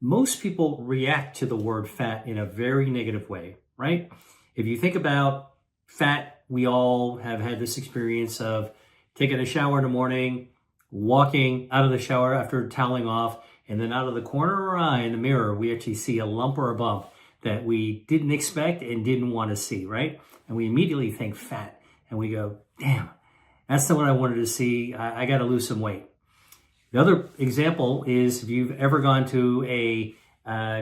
most people react to the word fat in a very negative way, right? If you think about fat, we all have had this experience of taking a shower in the morning, walking out of the shower after toweling off, and then out of the corner of our eye in the mirror, we actually see a lump or a bump that we didn't expect and didn't want to see, right? And we immediately think fat, and we go, damn, that's not what I wanted to see. I got to lose some weight. The other example is if you've ever gone to a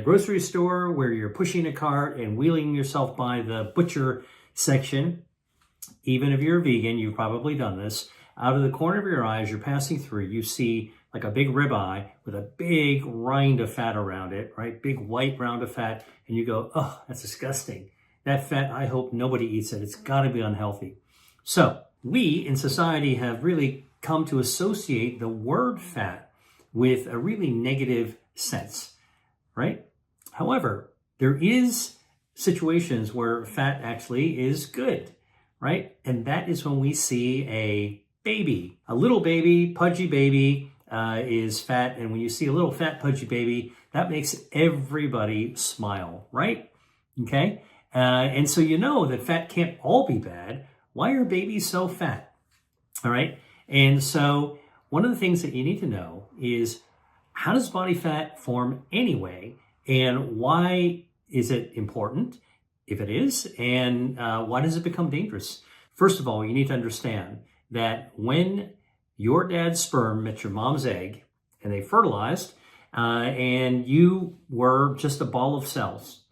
grocery store where you're pushing a cart and wheeling yourself by the butcher section. Even if you're a vegan, you've probably done this. Out of the corner of your eye, as you're passing through, you see like a big ribeye with a big rind of fat around it, right? Big white round of fat. And you go, oh, that's disgusting. That fat, I hope nobody eats it. It's got to be unhealthy. So we in society have really come to associate the word fat with a really negative sense, right? However, there is situations where fat actually is good, right? And that is when we see a baby, a little baby, pudgy baby is fat. And when you see a little fat, pudgy baby, that makes everybody smile, right? Okay. And so you know that fat can't all be bad. Why are babies so fat? All right. And so one of the things that you need to know is how does body fat form anyway? And why is it important, if it is? And why does it become dangerous? First of all, you need to understand that when your dad's sperm met your mom's egg and they fertilized and you were just a ball of cells,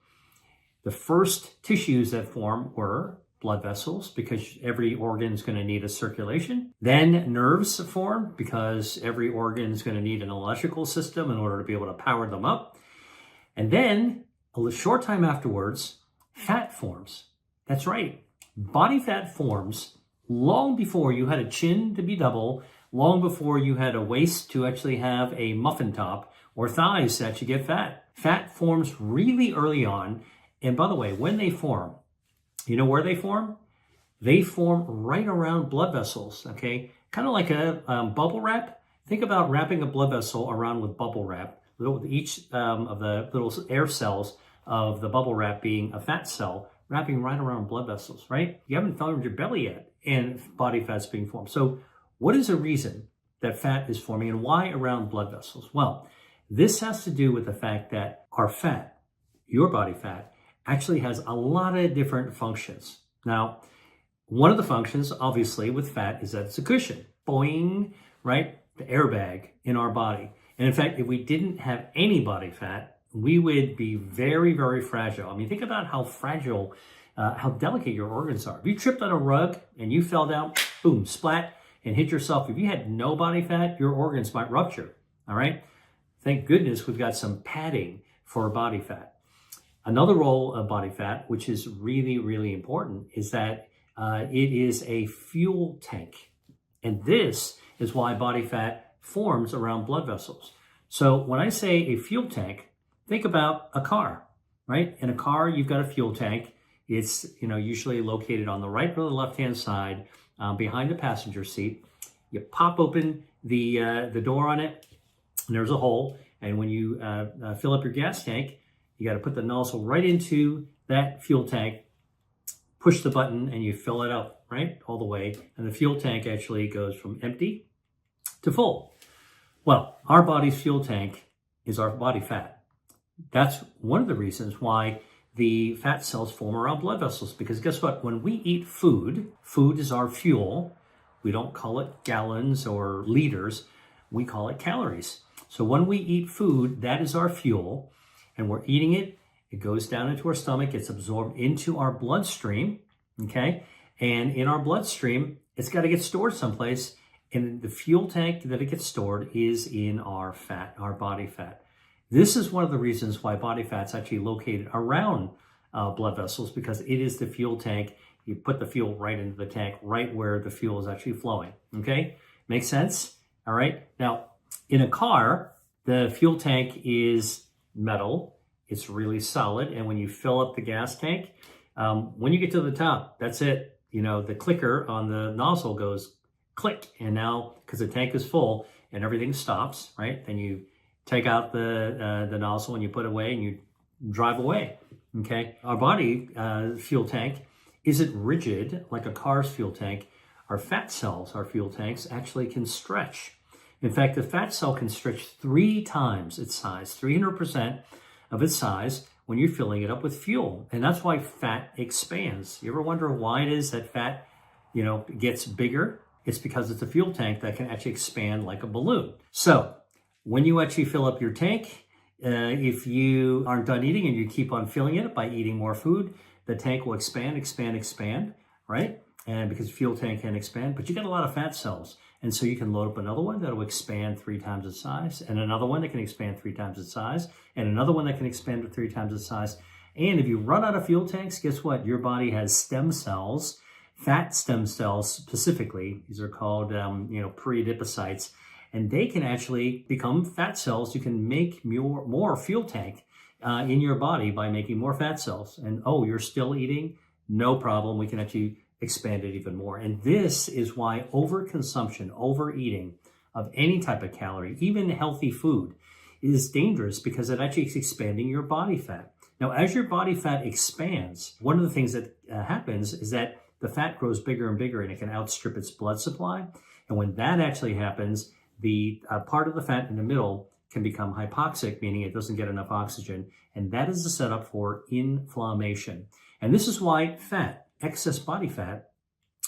the first tissues that form were blood vessels, because every organ is going to need a circulation. Then nerves form, because every organ is going to need an electrical system in order to be able to power them up. And then a short time afterwards, fat forms. That's right. Body fat forms long before you had a chin to be double, long before you had a waist to actually have a muffin top, or thighs to actually get fat. Fat forms really early on. And by the way, when they form, you know where they form? They form right around blood vessels, okay? Kind of like a bubble wrap. Think about wrapping a blood vessel around with bubble wrap, each of the little air cells of the bubble wrap being a fat cell, wrapping right around blood vessels, right? You haven't formed your belly yet, and body fat's being formed. So what is the reason that fat is forming, and why around blood vessels? Well, this has to do with the fact that our fat, your body fat, actually has a lot of different functions. Now, one of the functions, obviously, with fat is that it's a cushion. Boing, right? The airbag in our body. And in fact, if we didn't have any body fat, we would be very, very fragile. I mean, think about how fragile, how delicate your organs are. If you tripped on a rug and you fell down, boom, splat, and hit yourself. If you had no body fat, your organs might rupture, all right? Thank goodness we've got some padding for body fat. Another role of body fat, which is really, really important, is that it is a fuel tank. And this is why body fat forms around blood vessels. So when I say a fuel tank, think about a car, right? In a car, you've got a fuel tank. It's usually located on the right or the left-hand side behind the passenger seat. You pop open the door on it, and there's a hole. And when you fill up your gas tank, you got to put the nozzle right into that fuel tank, push the button, and you fill it up, right? All the way. And the fuel tank actually goes from empty to full. Well, our body's fuel tank is our body fat. That's one of the reasons why the fat cells form around blood vessels, because guess what? When we eat food, food is our fuel. We don't call it gallons or liters. We call it calories. So when we eat food, that is our fuel. And we're eating it, it goes down into our stomach, it's absorbed into our bloodstream, okay? And in our bloodstream, it's got to get stored someplace. And the fuel tank that it gets stored is in our fat, our body fat. This is one of the reasons why body fat's actually located around blood vessels, because it is the fuel tank. You put the fuel right into the tank, right where the fuel is actually flowing, okay? Makes sense? All right. Now, in a car, the fuel tank is metal. It's really solid. And when you fill up the gas tank, when you get to the top, that's it. The clicker on the nozzle goes click. And now, because the tank is full and everything stops, right? Then you take out the nozzle and you put it away and you drive away. Okay, our body fuel tank isn't rigid like a car's fuel tank. Our fat cells, our fuel tanks, actually can stretch. In fact, the fat cell can stretch 3 times its size, 300% of its size, when you're filling it up with fuel. And that's why fat expands. You ever wonder why it is that fat, gets bigger? It's because it's a fuel tank that can actually expand like a balloon. So when you actually fill up your tank, if you aren't done eating and you keep on filling it by eating more food, the tank will expand, right? And because fuel tank can expand, but you got a lot of fat cells. And so you can load up another one that will expand 3 times its size, and another one that can expand 3 times its size, and another one that can expand to 3 times its size. And if you run out of fuel tanks, guess what? Your body has stem cells, fat stem cells specifically. These are called, pre-adipocytes, and they can actually become fat cells. You can make more fuel tank in your body by making more fat cells. And you're still eating? No problem. We can actually expand it even more. And this is why overconsumption, overeating of any type of calorie, even healthy food, is dangerous because it actually is expanding your body fat. Now, as your body fat expands, one of the things that happens is that the fat grows bigger and bigger and it can outstrip its blood supply. And when that actually happens, the part of the fat in the middle can become hypoxic, meaning it doesn't get enough oxygen. And that is the setup for inflammation. And this is why excess body fat,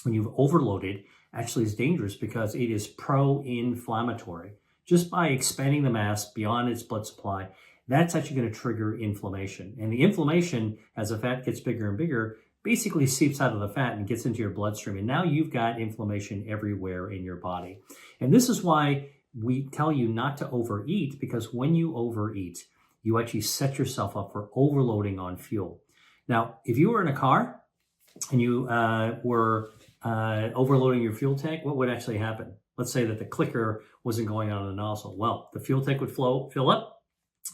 when you've overloaded, actually is dangerous because it is pro-inflammatory. Just by expanding the mass beyond its blood supply, that's actually going to trigger inflammation. And the inflammation, as the fat gets bigger and bigger, basically seeps out of the fat and gets into your bloodstream. And now you've got inflammation everywhere in your body. And this is why we tell you not to overeat, because when you overeat, you actually set yourself up for overloading on fuel. Now, if you were in a car and you were overloading your fuel tank, what would actually happen? Let's say that the clicker wasn't going on the nozzle. Well, the fuel tank would fill up.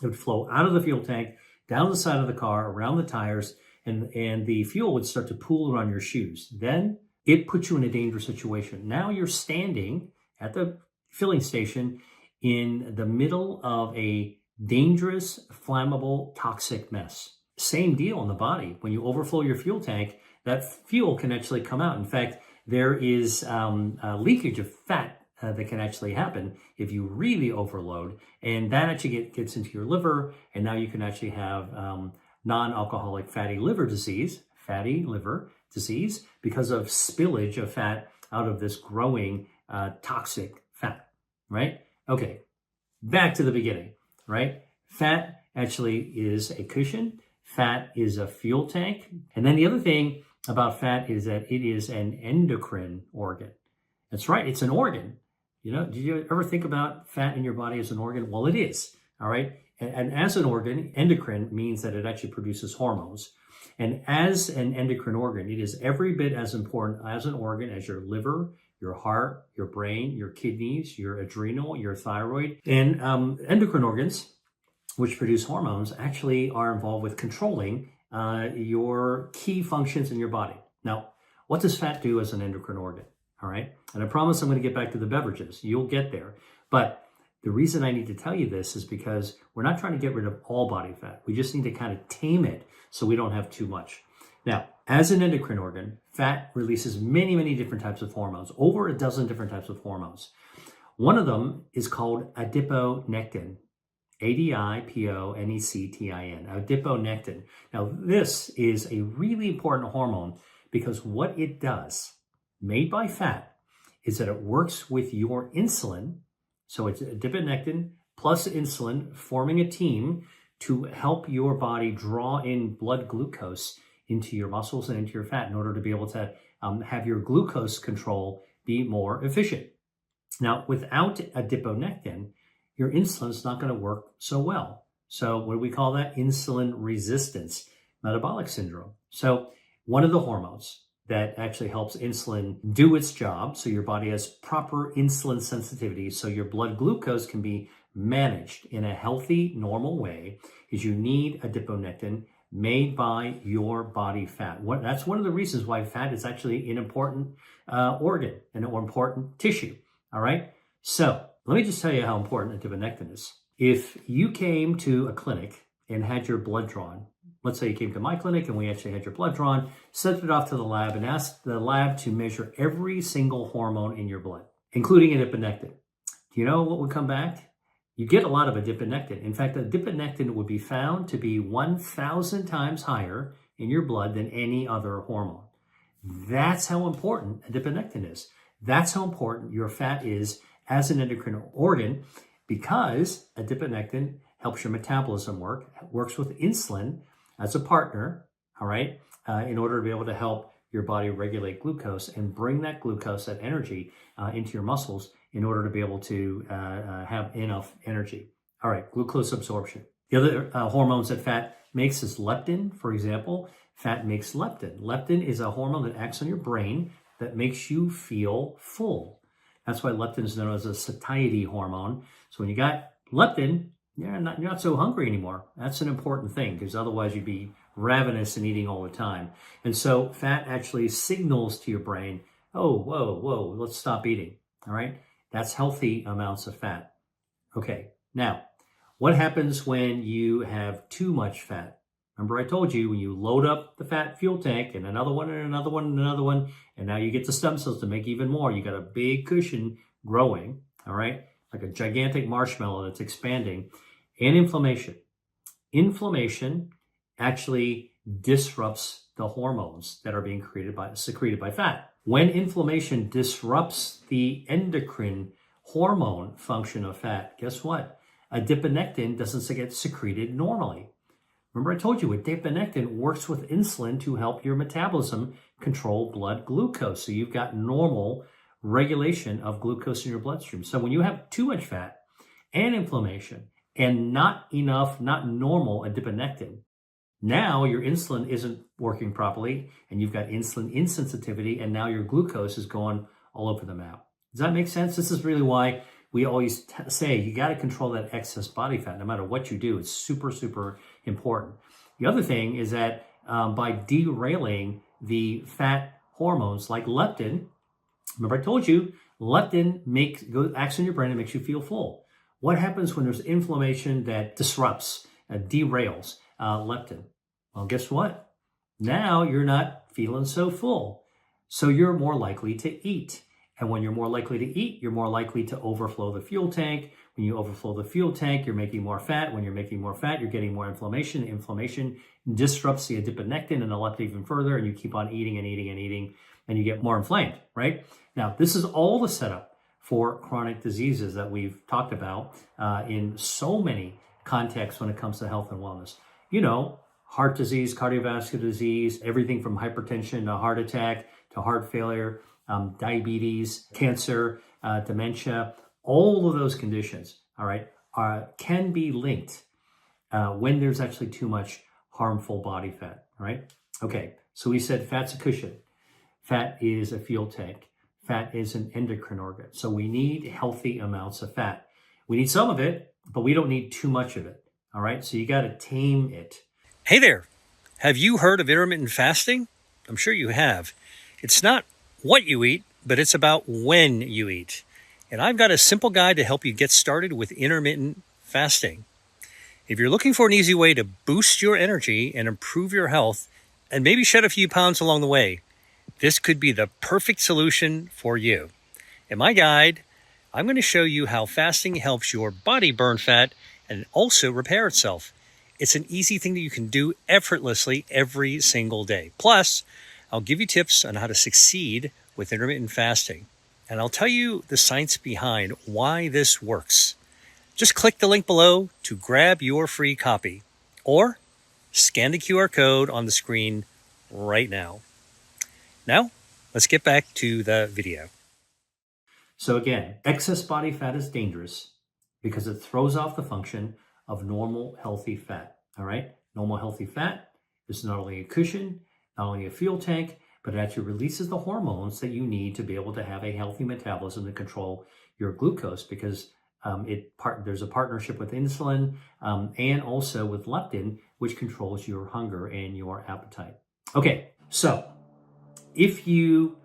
It would flow out of the fuel tank, down the side of the car, around the tires, and the fuel would start to pool around your shoes. Then it puts you in a dangerous situation. Now you're standing at the filling station in the middle of a dangerous, flammable, toxic mess. Same deal in the body. When you overflow your fuel tank, that fuel can actually come out. In fact, there is leakage of fat that can actually happen if you really overload, and that actually gets into your liver, and now you can actually have non-alcoholic fatty liver disease because of spillage of fat out of this growing toxic fat, right? Okay, back to the beginning, right? Fat actually is a cushion. Fat is a fuel tank. And then the other thing about fat is that it is an endocrine organ. That's right, it's an organ. Did you ever think about fat in your body as an organ? Well, it is, all right? And as an organ, endocrine means that it actually produces hormones. And as an endocrine organ, it is every bit as important as an organ as your liver, your heart, your brain, your kidneys, your adrenal, your thyroid. And endocrine organs, which produce hormones, actually are involved with controlling your key functions in your body. Now, what does fat do as an endocrine organ? All right. And I promise I'm going to get back to the beverages. You'll get there. But the reason I need to tell you this is because we're not trying to get rid of all body fat. We just need to kind of tame it so we don't have too much. Now, as an endocrine organ, fat releases many, many different types of hormones, over a dozen different types of hormones. One of them is called adiponectin. adiponectin, adiponectin. Now, this is a really important hormone because what it does, made by fat, is that it works with your insulin. So it's adiponectin plus insulin forming a team to help your body draw in blood glucose into your muscles and into your fat in order to be able to have your glucose control be more efficient. Now, without adiponectin, your insulin is not going to work so well. So what do we call that? Insulin resistance, metabolic syndrome. So one of the hormones that actually helps insulin do its job, so your body has proper insulin sensitivity, so your blood glucose can be managed in a healthy, normal way, is you need adiponectin made by your body fat. That's one of the reasons why fat is actually an important organ and an important tissue, all right? So let me just tell you how important adiponectin is. If you came to a clinic and had your blood drawn, let's say you came to my clinic and we actually had your blood drawn, sent it off to the lab and asked the lab to measure every single hormone in your blood, including adiponectin. Do you know what would come back? You get a lot of adiponectin. In fact, adiponectin would be found to be 1,000 times higher in your blood than any other hormone. That's how important adiponectin is. That's how important your fat is as an endocrine organ, because adiponectin helps your metabolism work, works with insulin as a partner, all right, in order to be able to help your body regulate glucose and bring that glucose, that energy, into your muscles in order to be able to have enough energy. All right, glucose absorption. The other hormones that fat makes is leptin, for example. Fat makes leptin. Leptin is a hormone that acts on your brain that makes you feel full. That's why leptin is known as a satiety hormone. So when you got leptin, you're not so hungry anymore. That's an important thing, because otherwise you'd be ravenous and eating all the time. And so fat actually signals to your brain, oh, whoa, let's stop eating. All right. That's healthy amounts of fat. Okay. Now, what happens when you have too much fat? Remember I told you, when you load up the fat fuel tank and another one and another one and another one, and now you get the stem cells to make even more, you got a big cushion growing, all right? Like a gigantic marshmallow that's expanding. And inflammation. Inflammation actually disrupts the hormones that are being secreted by fat. When inflammation disrupts the endocrine hormone function of fat, guess what? Adiponectin doesn't get secreted normally. Remember I told you, adiponectin works with insulin to help your metabolism control blood glucose. So you've got normal regulation of glucose in your bloodstream. So when you have too much fat and inflammation and not enough, not normal adiponectin, now your insulin isn't working properly and you've got insulin insensitivity, and now your glucose is going all over the map. Does that make sense? This is really why we always say you got to control that excess body fat no matter what you do. It's super, super important. The other thing is that by derailing the fat hormones like leptin, remember I told you, leptin acts on your brain and makes you feel full. What happens when there's inflammation that disrupts, derails leptin? Well, guess what? Now you're not feeling so full. So you're more likely to eat. And when you're more likely to eat, you're more likely to overflow the fuel tank. When you overflow the fuel tank, you're making more fat. When you're making more fat, you're getting more inflammation. Inflammation disrupts the adiponectin and the leptin even further, and you keep on eating and eating and eating, and you get more inflamed, right? Now, this is all the setup for chronic diseases that we've talked about in so many contexts when it comes to health and wellness. You know, heart disease, cardiovascular disease, everything from hypertension to heart attack to heart failure, diabetes, cancer, dementia, all of those conditions, all right, can be linked when there's actually too much harmful body fat, all right? Okay, so we said fat's a cushion. Fat is a fuel tank. Fat is an endocrine organ. So we need healthy amounts of fat. We need some of it, but we don't need too much of it, all right? So you got to tame it. Hey there. Have you heard of intermittent fasting? I'm sure you have. It's not what you eat, but it's about when you eat. And I've got a simple guide to help you get started with intermittent fasting. If you're looking for an easy way to boost your energy and improve your health, and maybe shed a few pounds along the way, this could be the perfect solution for you. In my guide, I'm going to show you how fasting helps your body burn fat and also repair itself. It's an easy thing that you can do effortlessly every single day. Plus, I'll give you tips on how to succeed with intermittent fasting. And I'll tell you the science behind why this works. Just click the link below to grab your free copy, or scan the QR code on the screen right now. Now, let's get back to the video. So again, excess body fat is dangerous because it throws off the function of normal, healthy fat, all right? Normal, healthy fat is not only a cushion, not only a fuel tank, but it actually releases the hormones that you need to be able to have a healthy metabolism to control your glucose, because there's a partnership with insulin and also with leptin, which controls your hunger and your appetite. Okay, so if you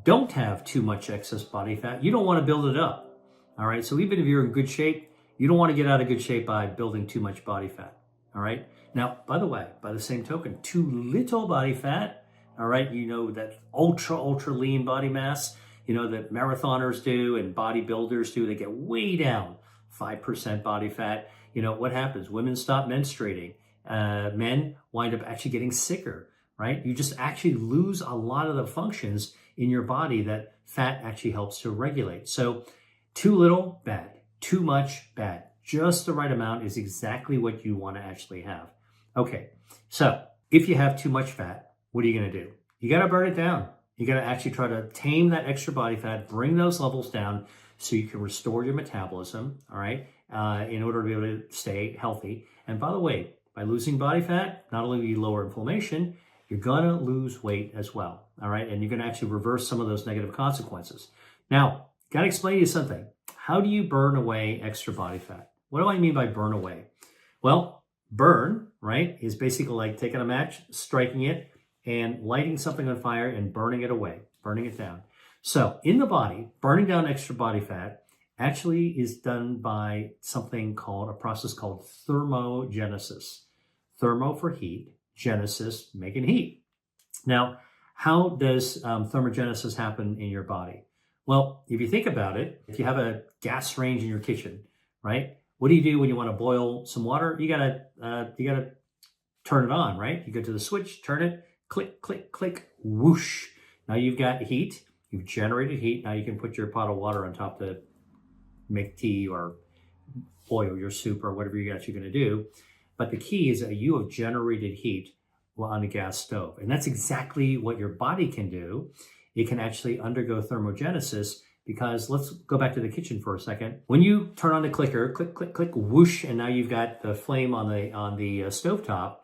don't have too much excess body fat, you don't want to build it up. All right, so even if you're in good shape, you don't want to get out of good shape by building too much body fat. All right. Now, by the way, by the same token, too little body fat. All right. You know, that ultra lean body mass, you know, that marathoners do and bodybuilders do. They get way down, 5% body fat. You know, what happens? Women stop menstruating. Men wind up actually getting sicker, right? You just actually lose a lot of the functions in your body that fat actually helps to regulate. So too little, bad. Too much, bad. Just the right amount is exactly what you want to actually have. Okay, so if you have too much fat, what are you going to do? You got to burn it down. You got to actually try to tame that extra body fat, bring those levels down so you can restore your metabolism, all right, in order to be able to stay healthy. And by the way, by losing body fat, not only will you lower inflammation, you're going to lose weight as well, all right? And you're going to actually reverse some of those negative consequences. Now, got to explain to you something. How do you burn away extra body fat? What do I mean by burn away? Well, burn, right, is basically like taking a match, striking it, and lighting something on fire and burning it away, burning it down. So in the body, burning down extra body fat actually is done by something called a process called thermogenesis. Thermo for heat, genesis, making heat. Now, how does thermogenesis happen in your body? Well, if you think about it, if you have a gas range in your kitchen, right? What do you do when you want to boil some water? You gotta turn it on, right? You go to the switch, turn it, click, click, click, whoosh. Now you've got heat. You've generated heat. Now you can put your pot of water on top to make tea or boil your soup or whatever you're going to do. But the key is that you have generated heat on a gas stove. And that's exactly what your body can do. It can actually undergo thermogenesis because let's go back to the kitchen for a second. When you turn on the clicker, click, click, click, whoosh, and now you've got the flame on the stovetop.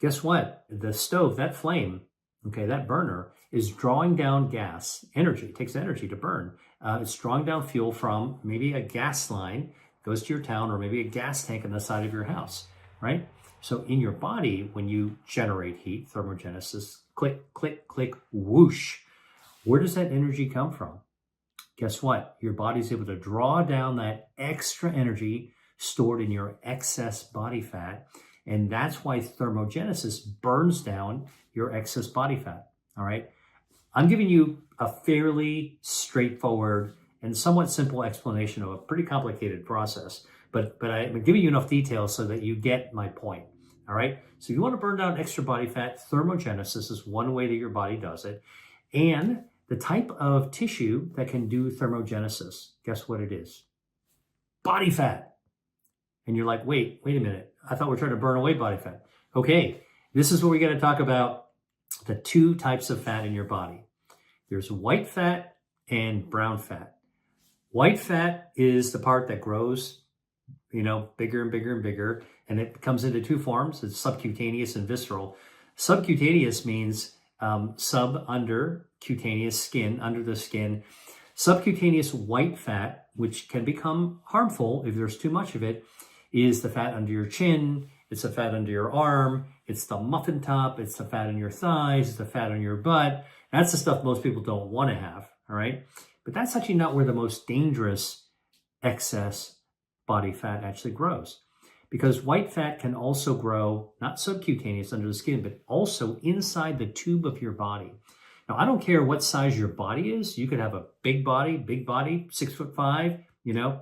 Guess what? The stove, that flame, okay, that burner is drawing down gas, energy. It takes energy to burn. It's drawing down fuel from maybe a gas line, goes to your town, or maybe a gas tank on the side of your house, right? So in your body, when you generate heat, thermogenesis, click, click, click, whoosh, where does that energy come from? Guess what? Your body's able to draw down that extra energy stored in your excess body fat. And that's why thermogenesis burns down your excess body fat. All right. I'm giving you a fairly straightforward and somewhat simple explanation of a pretty complicated process, but I'm giving you enough details so that you get my point. All right. So if you want to burn down extra body fat, thermogenesis is one way that your body does it. And the type of tissue that can do thermogenesis, guess what it is? Body fat. And you're like, wait a minute. I thought we were trying to burn away body fat. Okay, this is where we got to talk about the two types of fat in your body. There's white fat and brown fat. White fat is the part that grows, bigger and bigger and bigger. And it comes into two forms. It's subcutaneous and visceral. Subcutaneous means under cutaneous skin, under the skin. Subcutaneous white fat, which can become harmful if there's too much of it, is the fat under your chin, it's the fat under your arm, it's the muffin top, it's the fat on your thighs, it's the fat on your butt. That's the stuff most people don't want to have, all right? But that's actually not where the most dangerous excess body fat actually grows. Because white fat can also grow, not subcutaneous under the skin, but also inside the tube of your body. Now, I don't care what size your body is. You could have a big body, 6'5",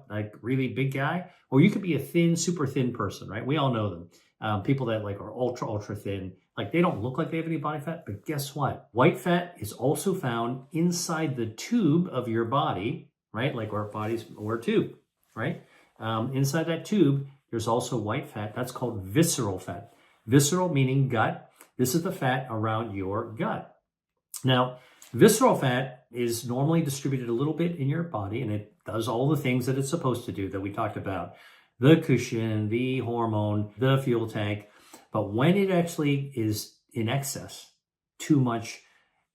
like really big guy, or you could be a thin, super thin person, right? We all know them. People that are ultra thin, they don't look like they have any body fat, but guess what? White fat is also found inside the tube of your body, right? Like our bodies, we're a tube, right? Inside that tube, there's also white fat. That's called visceral fat. Visceral meaning gut. This is the fat around your gut. Now, visceral fat is normally distributed a little bit in your body, and it does all the things that it's supposed to do that we talked about. The cushion, the hormone, the fuel tank. But when it actually is in excess, too much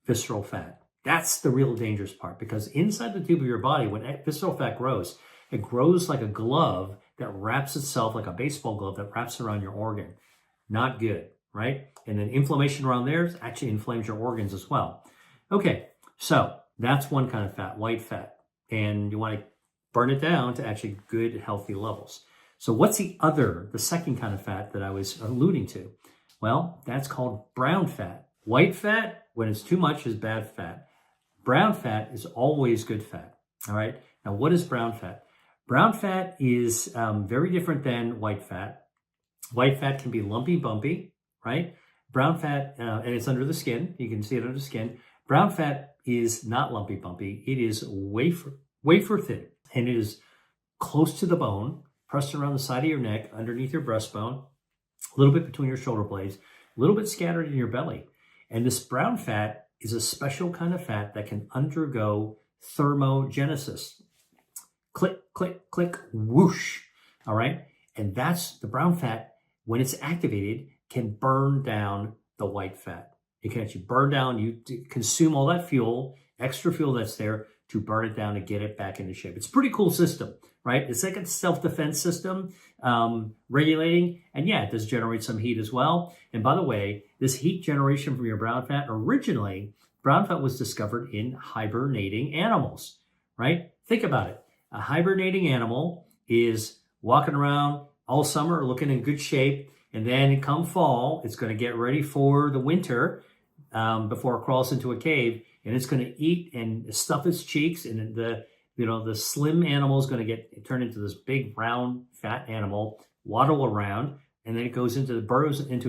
visceral fat, that's the real dangerous part, because inside the tube of your body, when visceral fat grows, it grows like a glove that wraps itself, like a baseball glove that wraps around your organ. Not good, right? And then inflammation around there actually inflames your organs as well. Okay, so that's one kind of fat, white fat. And you want to burn it down to actually good, healthy levels. So what's the second kind of fat that I was alluding to? Well, that's called brown fat. White fat, when it's too much, is bad fat. Brown fat is always good fat. All right. Now, what is brown fat? Brown fat is very different than white fat. White fat can be lumpy, bumpy, right? Brown fat, and it's under the skin. You can see it under the skin. Brown fat is not lumpy, bumpy. It is wafer thin, and it is close to the bone, pressed around the side of your neck, underneath your breastbone, a little bit between your shoulder blades, a little bit scattered in your belly. And this brown fat is a special kind of fat that can undergo thermogenesis. Click, click, click, whoosh. All right. And that's the brown fat, when it's activated, can burn down the white fat. It can actually burn down, you consume all that fuel, extra fuel that's there, to burn it down and get it back into shape. It's a pretty cool system, right? It's like a self-defense system, regulating. And yeah, it does generate some heat as well. And by the way, this heat generation from your brown fat, originally, brown fat was discovered in hibernating animals, right? Think about it. A hibernating animal is walking around all summer looking in good shape. And then come fall, it's going to get ready for the winter before it crawls into a cave. And it's going to eat and stuff its cheeks, and the slim animal is going to get turned into this big round fat animal, waddle around, and then it goes into its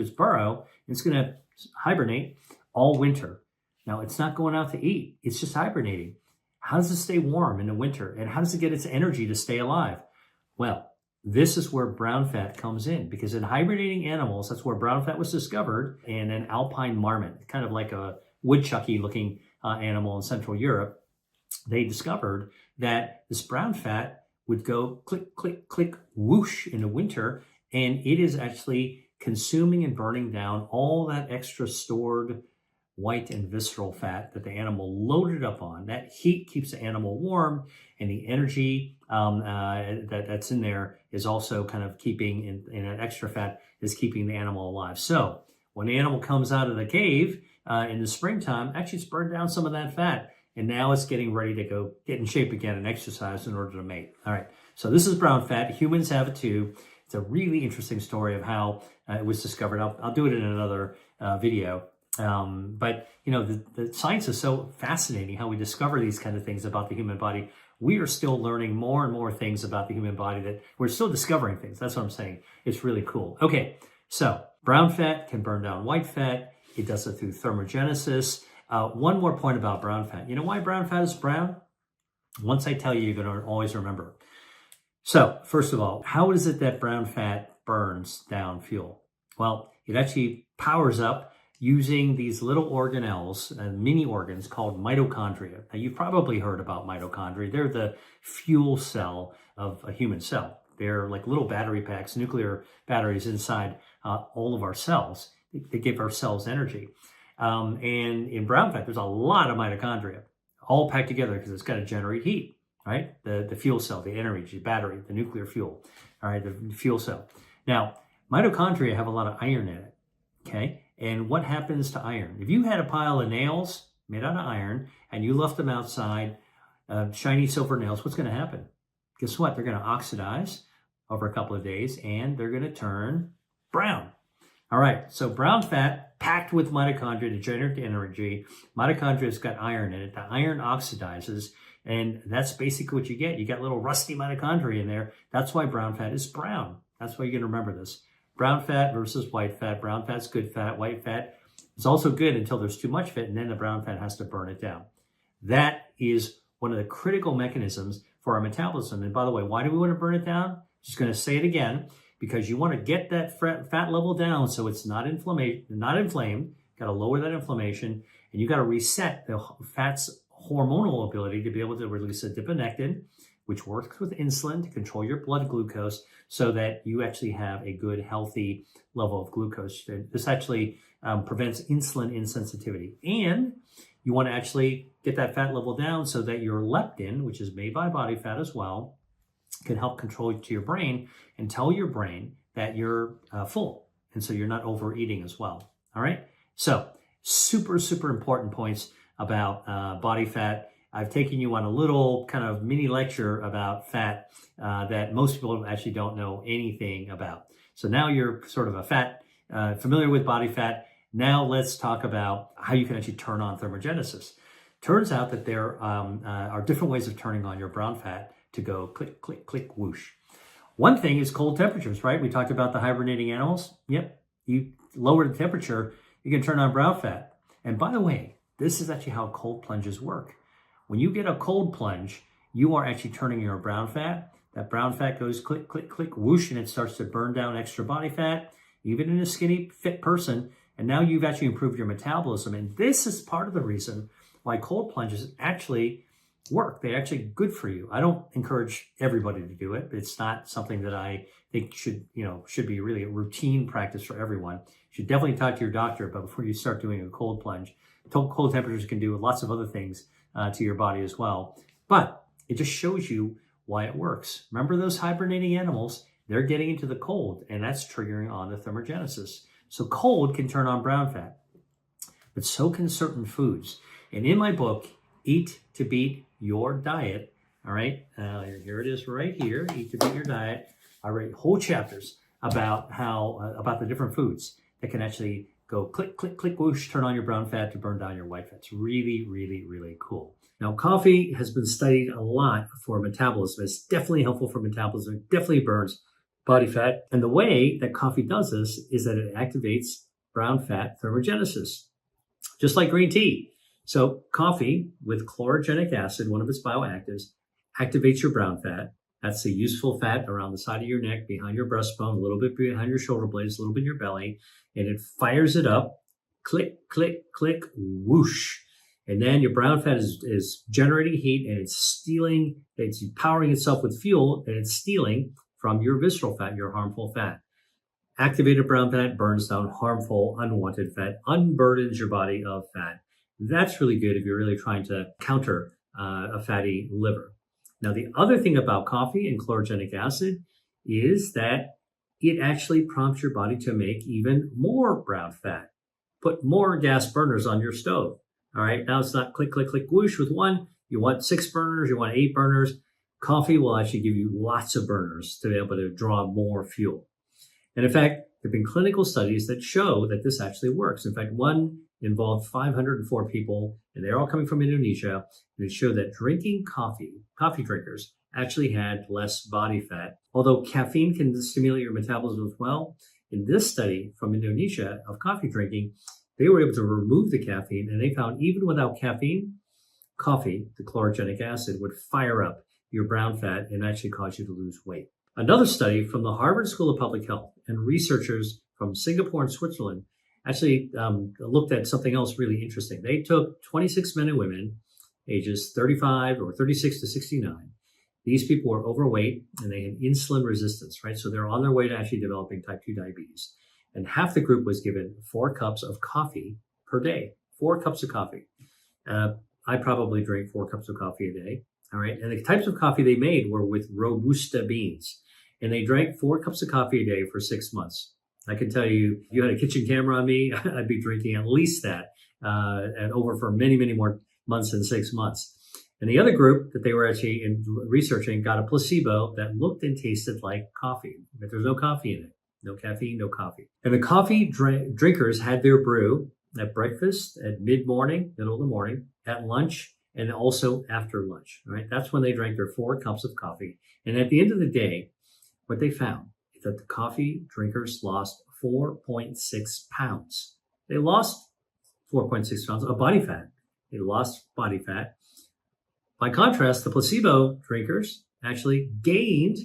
burrow. And it's going to hibernate all winter. Now it's not going out to eat; it's just hibernating. How does it stay warm in the winter, and how does it get its energy to stay alive? Well, this is where brown fat comes in, because in hibernating animals, that's where brown fat was discovered. And an alpine marmot, kind of like a woodchucky looking animal in Central Europe, they discovered that this brown fat would go click, click, click, whoosh in the winter, and it is actually consuming and burning down all that extra stored white and visceral fat that the animal loaded up on. That heat keeps the animal warm, and the energy that's in there is also kind of keeping, in that extra fat is keeping the animal alive. So when the animal comes out of the cave in the springtime, actually it's burned down some of that fat, and now it's getting ready to go get in shape again and exercise in order to mate. All right, so this is brown fat. Humans have it too. It's a really interesting story of how it was discovered. I'll do it in another video. But the science is so fascinating, how we discover these kind of things about the human body. We are still learning more and more things about the human body, that we're still discovering things. That's what I'm saying. It's really cool. Okay, so brown fat can burn down white fat. It does it through thermogenesis. One more point about brown fat. You know why brown fat is brown? Once I tell you, you're going to always remember. So first of all, how is it that brown fat burns down fuel? Well, it actually powers up using these little organelles, mini organs called mitochondria. Now, you've probably heard about mitochondria. They're the fuel cell of a human cell. They're like little battery packs, nuclear batteries inside all of our cells. They give our cells energy. And in brown fat, there's a lot of mitochondria, all packed together because it's got to generate heat, right? The fuel cell, the energy, the battery, the nuclear fuel, all right, the fuel cell. Now, mitochondria have a lot of iron in it, okay? And what happens to iron? If you had a pile of nails made out of iron and you left them outside, shiny silver nails, what's going to happen? Guess what? They're going to oxidize over a couple of days, and they're going to turn brown. All right, so brown fat packed with mitochondria to generate the energy. Mitochondria's got iron in it. The iron oxidizes, and that's basically what you get. You got little rusty mitochondria in there. That's why brown fat is brown. That's why you're going to remember this. Brown fat versus white fat. Brown fat's good fat. White fat is also good until there's too much fat, and then the brown fat has to burn it down. That is one of the critical mechanisms for our metabolism. And by the way, why do we want to burn it down? Just going to say it again, because you want to get that fat level down so it's not inflamed. Got to lower that inflammation, and you got to reset the fat's hormonal ability to be able to release adiponectin, which works with insulin to control your blood glucose so that you actually have a good, healthy level of glucose. This actually prevents insulin insensitivity. And you want to actually get that fat level down so that your leptin, which is made by body fat as well, can help control to your brain and tell your brain that you're full. And so you're not overeating as well. All right. So super, super important points about body fat. I've taken you on a little kind of mini lecture about fat that most people actually don't know anything about. So now you're sort of familiar with body fat. Now let's talk about how you can actually turn on thermogenesis. Turns out that there are different ways of turning on your brown fat to go click, click, click, whoosh. One thing is cold temperatures, right? We talked about the hibernating animals. Yep, you lower the temperature, you can turn on brown fat. And by the way, this is actually how cold plunges work. When you get a cold plunge, you are actually turning your brown fat. That brown fat goes click, click, click, whoosh, and it starts to burn down extra body fat, even in a skinny, fit person. And now you've actually improved your metabolism. And this is part of the reason why cold plunges actually work. They're actually good for you. I don't encourage everybody to do it. It's not something that I think should be really a routine practice for everyone. You should definitely talk to your doctor, but before you start doing a cold plunge, cold temperatures can do lots of other things to your body as well. But it just shows you why it works. Remember those hibernating animals, they're getting into the cold, and that's triggering on the thermogenesis. So cold can turn on brown fat, but so can certain foods. And in my book, Eat to Beat Your Diet, all right, here it is right here, Eat to Beat Your Diet. I write whole chapters about about the different foods that can actually go click, click, click, whoosh, turn on your brown fat to burn down your white fat. It's really, really, really cool. Now, coffee has been studied a lot for metabolism. It's definitely helpful for metabolism. It definitely burns body fat. And the way that coffee does this is that it activates brown fat thermogenesis, just like green tea. So coffee with chlorogenic acid, one of its bioactives, activates your brown fat. That's the useful fat around the side of your neck, behind your breastbone, a little bit behind your shoulder blades, a little bit in your belly, and it fires it up, click, click, click, whoosh. And then your brown fat is generating heat, and it's powering itself with fuel, and it's stealing from your visceral fat, your harmful fat. Activated brown fat burns down harmful, unwanted fat, unburdens your body of fat. That's really good if you're really trying to counter a fatty liver. Now, the other thing about coffee and chlorogenic acid is that it actually prompts your body to make even more brown fat. Put more gas burners on your stove. All right, now it's not click, click, click, whoosh with one. You want 6 burners, you want 8 burners. Coffee will actually give you lots of burners to be able to draw more fuel. And in fact, there have been clinical studies that show that this actually works. In fact, one involved 504 people, and they're all coming from Indonesia, and it showed that drinking coffee drinkers actually had less body fat. Although caffeine can stimulate your metabolism as well, in this study from Indonesia of coffee drinking, they were able to remove the caffeine, and they found even without caffeine, coffee, the chlorogenic acid, would fire up your brown fat and actually cause you to lose weight. Another study from the Harvard School of Public Health and researchers from Singapore and Switzerland actually looked at something else really interesting. They took 26 men and women, ages 35 or 36 to 69. These people were overweight and they had insulin resistance, right? So they're on their way to actually developing type 2 diabetes. And half the group was given 4 cups of coffee per day, 4 cups of coffee. I probably drink 4 cups of coffee a day. All right. And the types of coffee they made were with Robusta beans. And they drank 4 cups of coffee a day for 6 months. I can tell you, if you had a kitchen camera on me, I'd be drinking at least that and over for many, many more months than 6 months. And the other group that they were actually researching got a placebo that looked and tasted like coffee, but there's no coffee in it. No caffeine, no coffee. And the coffee drinkers had their brew at breakfast, at mid-morning, middle of the morning, at lunch, and also after lunch. Right? That's when they drank their 4 cups of coffee. And at the end of the day, what they found is that the coffee drinkers lost 4.6 pounds. They lost 4.6 pounds of body fat. They lost body fat. By contrast, the placebo drinkers actually gained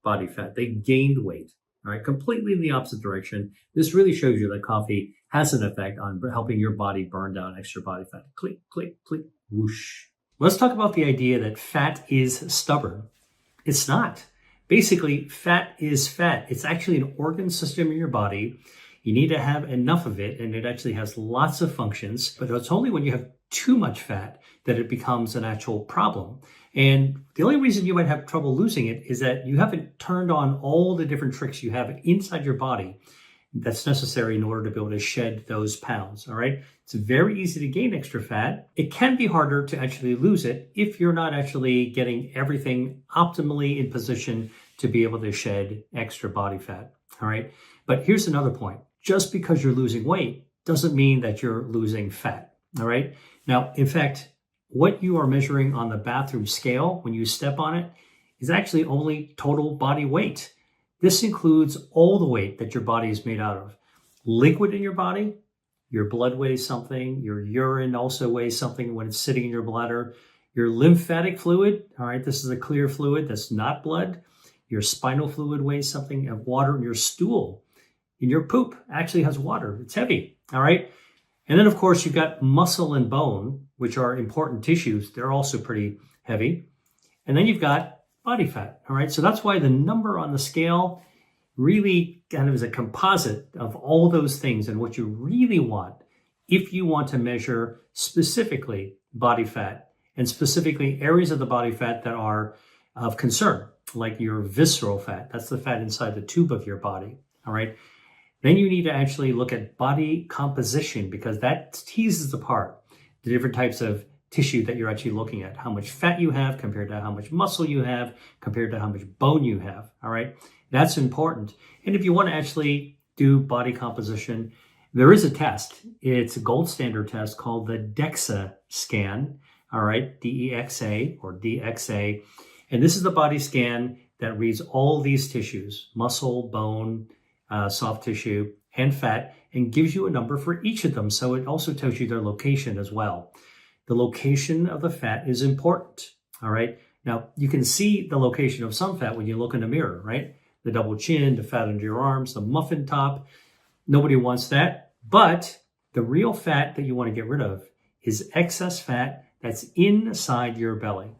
body fat. They gained weight. All right, completely in the opposite direction. This really shows you that coffee has an effect on helping your body burn down extra body fat. Click, click, click, whoosh. Let's talk about the idea that fat is stubborn. It's not. Basically, fat is fat. It's actually an organ system in your body. You need to have enough of it, and it actually has lots of functions. But it's only when you have too much fat that it becomes an actual problem. And the only reason you might have trouble losing it is that you haven't turned on all the different tricks you have inside your body that's necessary in order to be able to shed those pounds, all right? It's very easy to gain extra fat. It can be harder to actually lose it if you're not actually getting everything optimally in position to be able to shed extra body fat, all right? But here's another point. Just because you're losing weight doesn't mean that you're losing fat, all right? Now, in fact, what you are measuring on the bathroom scale when you step on it is actually only total body weight. This includes all the weight that your body is made out of. Liquid in your body, your blood weighs something, your urine also weighs something when it's sitting in your bladder, your lymphatic fluid, all right, this is a clear fluid that's not blood. Your spinal fluid weighs something, and water in your stool, in your poop actually has water. It's heavy, all right? And then, of course, you've got muscle and bone, which are important tissues. They're also pretty heavy. And then you've got body fat, all right? So that's why the number on the scale really kind of is a composite of all those things and what you really want if you want to measure specifically body fat and specifically areas of the body fat that are of concern, like your visceral fat. That's the fat inside the tube of your body, all right? Then you need to actually look at body composition because that teases apart the different types of tissue that you're actually looking at, how much fat you have compared to how much muscle you have, compared to how much bone you have, all right? That's important. And if you want to actually do body composition, there is a test. It's a gold standard test called the DEXA scan, all right? DEXA or DXA. And this is the body scan that reads all these tissues, muscle, bone, soft tissue, and fat, and gives you a number for each of them. So it also tells you their location as well. The location of the fat is important, all right? Now, you can see the location of some fat when you look in the mirror, right? The double chin, the fat under your arms, the muffin top. Nobody wants that. But the real fat that you want to get rid of is excess fat that's inside your belly.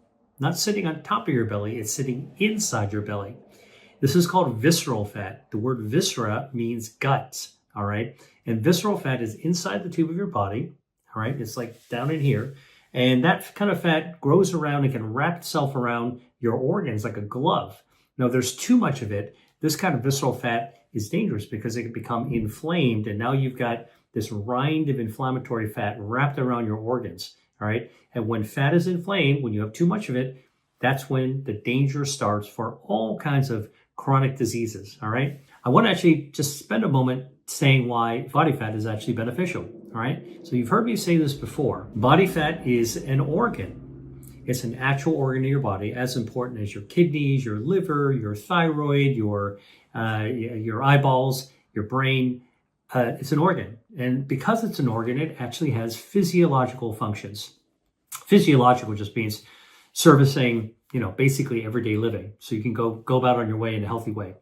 Not sitting on top of your belly, it's sitting inside your belly. This is called visceral fat. The word viscera means guts, all right? And visceral fat is inside the tube of your body, all right? It's like down in here. And that kind of fat grows around and can wrap itself around your organs like a glove. Now, there's too much of it. This kind of visceral fat is dangerous because it can become inflamed. And now you've got this rind of inflammatory fat wrapped around your organs, all right? And when fat is inflamed, when you have too much of it, that's when the danger starts for all kinds of chronic diseases, all right? I want to actually just spend a moment saying why body fat is actually beneficial, all right? So you've heard me say this before. Body fat is an organ. It's an actual organ in your body, as important as your kidneys, your liver, your thyroid, your eyeballs, your brain. It's an organ. And because it's an organ, it actually has physiological functions. Physiological just means servicing, basically everyday living. So you can go about on your way in a healthy way.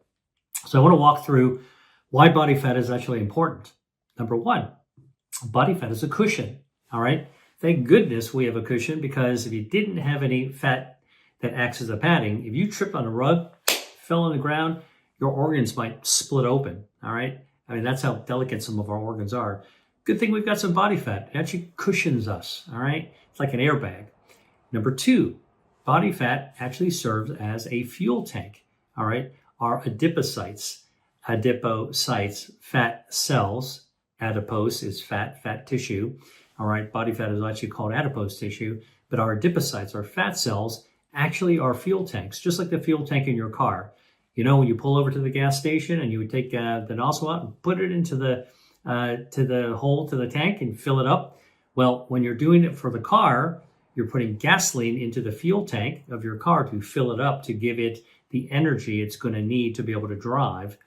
So I want to walk through why body fat is actually important. Number one, body fat is a cushion, all right? Thank goodness we have a cushion, because if you didn't have any fat that acts as a padding, if you tripped on a rug, fell on the ground, your organs might split open, all right? I mean, that's how delicate some of our organs are. Good thing we've got some body fat. It actually cushions us, all right? It's like an airbag. Number two, body fat actually serves as a fuel tank, all right? Our adipocytes, fat cells. Adipose is fat tissue, all right? Body fat is actually called adipose tissue, but our adipocytes, our fat cells, actually are fuel tanks, just like the fuel tank in your car. When you pull over to the gas station and you would take the nozzle out and put it into the hole to the tank and fill it up. Well, when you're doing it for the car, you're putting gasoline into the fuel tank of your car to fill it up, to give it the energy it's going to need to be able to drive.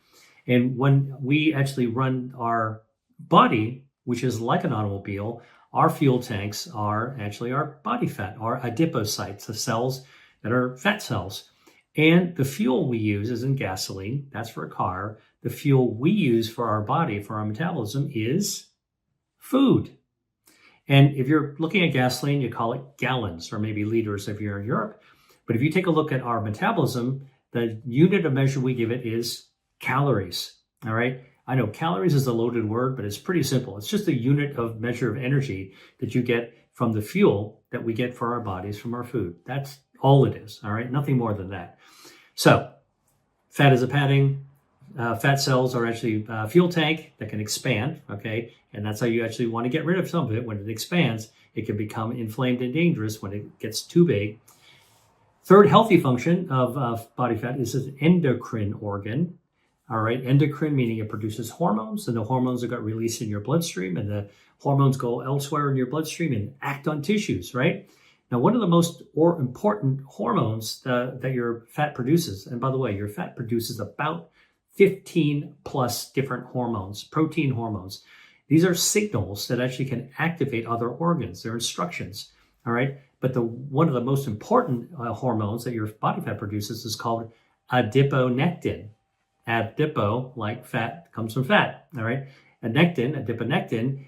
And when we actually run our body, which is like an automobile, our fuel tanks are actually our body fat, our adipocytes, the cells that are fat cells. And the fuel we use isn't gasoline. That's for a car. The fuel we use for our body, for our metabolism, is food. And if you're looking at gasoline, you call it gallons or maybe liters if you're in Europe. But if you take a look at our metabolism, the unit of measure we give it is calories, all right? I know calories is a loaded word, but it's pretty simple. It's just a unit of measure of energy that you get from the fuel that we get for our bodies from our food. That's all it is, all right? Nothing more than that. So fat is a padding, fat cells are actually a fuel tank that can expand, okay? And that's how you actually want to get rid of some of it. When it expands, it can become inflamed and dangerous when it gets too big. Third healthy function of body fat is an endocrine organ. All right, endocrine meaning it produces hormones, and the hormones that got released in your bloodstream, and the hormones go elsewhere in your bloodstream and act on tissues, right? Now, one of the most important hormones that your fat produces, and by the way, your fat produces about 15 plus different hormones, protein hormones. These are signals that actually can activate other organs. They're instructions, all right? But one of the most important hormones that your body fat produces is called adiponectin. Adipo, like fat, comes from fat, all right? Adiponectin,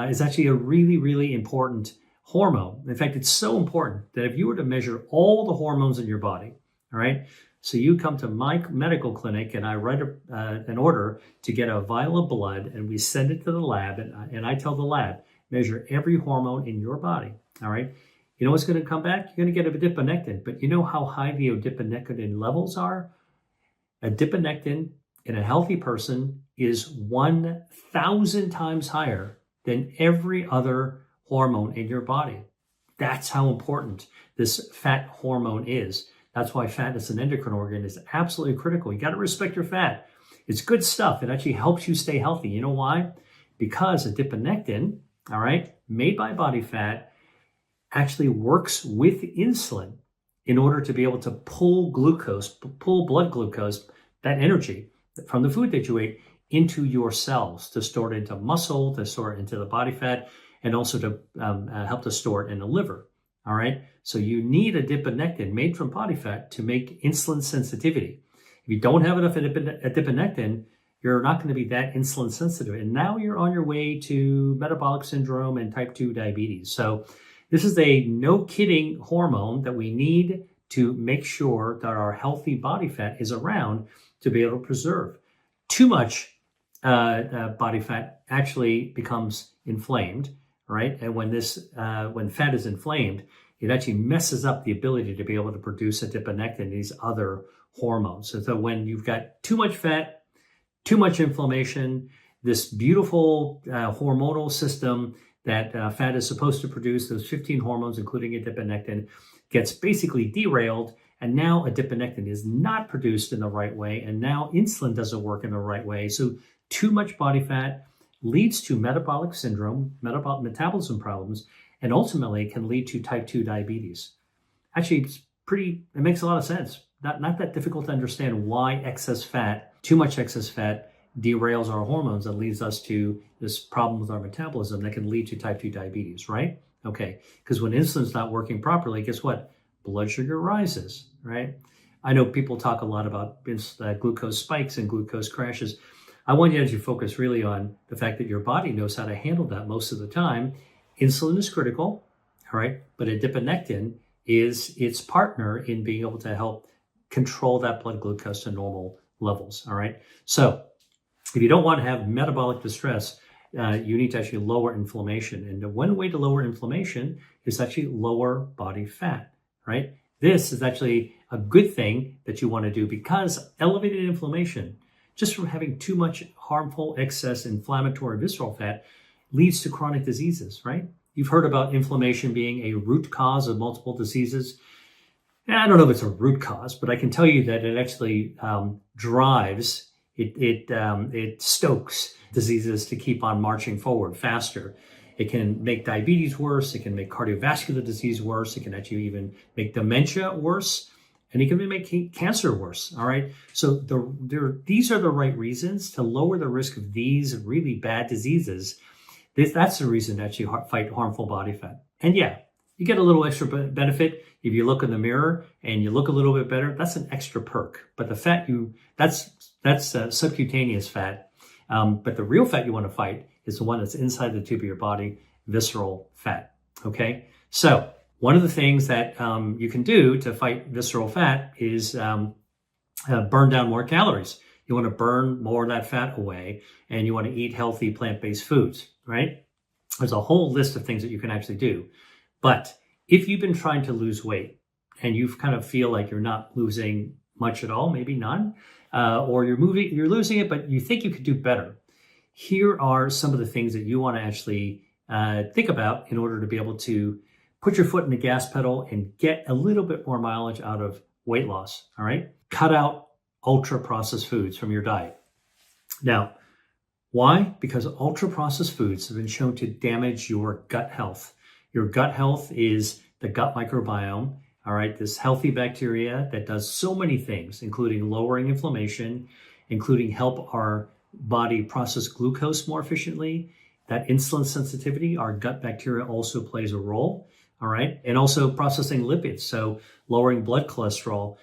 is actually a really, really important hormone. In fact, it's so important that if you were to measure all the hormones in your body, all right? So you come to my medical clinic and I write an order to get a vial of blood and we send it to the lab and I tell the lab, measure every hormone in your body, all right? You know what's going to come back? You're going to get adiponectin, but you know how high the adiponectin levels are? Adiponectin in a healthy person is 1,000 times higher than every other hormone in your body. That's how important this fat hormone is. That's why fat as an endocrine organ is absolutely critical. You got to respect your fat. It's good stuff. It actually helps you stay healthy. You know why? Because adiponectin, all right, made by body fat, actually works with insulin in order to be able to pull blood glucose, that energy from the food that you ate, into your cells to store it into muscle, to store it into the body fat, and also to help to store it in the liver. All right. So you need adiponectin made from body fat to make insulin sensitivity. If you don't have enough adiponectin, you're not going to be that insulin sensitive. And now you're on your way to metabolic syndrome and type 2 diabetes. So this is a no kidding hormone that we need to make sure that our healthy body fat is around to be able to preserve. Too much body fat actually becomes inflamed, right? And when fat is inflamed, it actually messes up the ability to be able to produce adiponectin and these other hormones. And so when you've got too much fat, too much inflammation, this beautiful hormonal system that fat is supposed to produce, those 15 hormones, including adiponectin, gets basically derailed. And now adiponectin is not produced in the right way. And now insulin doesn't work in the right way. So too much body fat leads to metabolic syndrome, metabolic metabolism problems, and ultimately can lead to type 2 diabetes. Actually, it makes a lot of sense. Not that difficult to understand why too much excess fat derails our hormones and leads us to this problem with our metabolism that can lead to type 2 diabetes, right? Okay, because when insulin's not working properly, guess what? Blood sugar rises, right? I know people talk a lot about glucose spikes and glucose crashes. I want you to focus really on the fact that your body knows how to handle that most of the time. Insulin is critical, all right? But adiponectin is its partner in being able to help control that blood glucose to normal levels, all right? So if you don't want to have metabolic distress, you need to actually lower inflammation. And the one way to lower inflammation is actually lower body fat, right? This is actually a good thing that you want to do because elevated inflammation, just from having too much harmful, excess inflammatory visceral fat, leads to chronic diseases, right? You've heard about inflammation being a root cause of multiple diseases. I don't know if it's a root cause, but I can tell you that it actually it stokes diseases to keep on marching forward faster. It can make diabetes worse. It can make cardiovascular disease worse. It can actually even make dementia worse. And it can make cancer worse, all right? So these are the right reasons to lower the risk of these really bad diseases. That's the reason to actually fight harmful body fat. And yeah, you get a little extra benefit if you look in the mirror and you look a little bit better. That's an extra perk. But the fat that's subcutaneous fat. But the real fat you want to fight is the one that's inside the tube of your body, visceral fat, okay? So one of the things that you can do to fight visceral fat is burn down more calories. You want to burn more of that fat away, and you want to eat healthy plant-based foods, right? There's a whole list of things that you can actually do. But if you've been trying to lose weight and you kind of feel like you're not losing much at all, maybe none, or you're losing it, but you think you could do better. Here are some of the things that you want to actually think about in order to be able to put your foot in the gas pedal and get a little bit more mileage out of weight loss. All right. Cut out ultra processed foods from your diet. Now, why? Because ultra processed foods have been shown to damage your gut health. Your gut health is the gut microbiome. All right. This healthy bacteria that does so many things, including lowering inflammation, including help our body process glucose more efficiently. That insulin sensitivity, our gut bacteria also plays a role. All right. And also processing lipids. So lowering blood cholesterol.